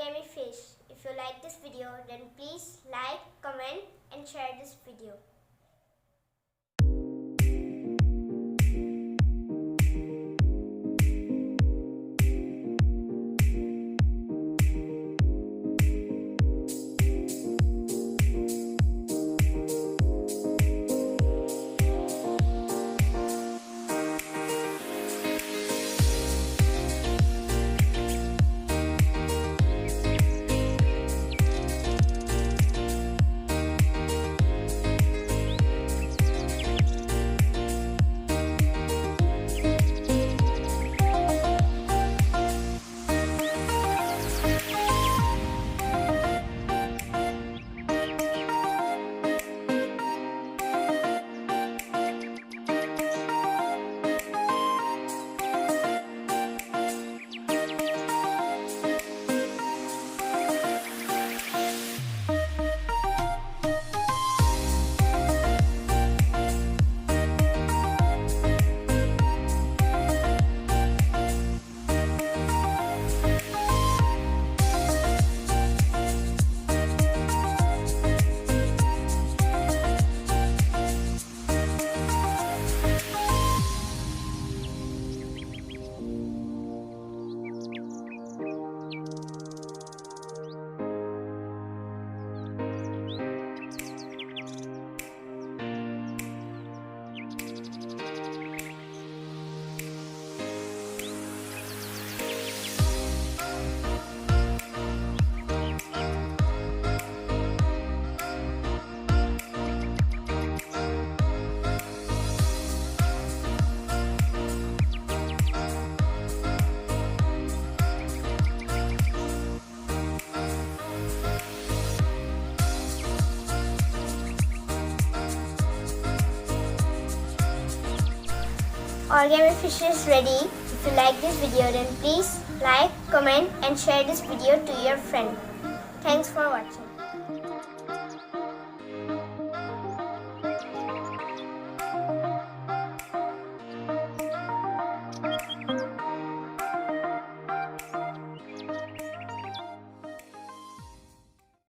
origami fish. If you like this video, then please like, comment and share this video. Origami fish is ready. If you like this video, then please like, comment and share this video to your friend. Thanks for watching.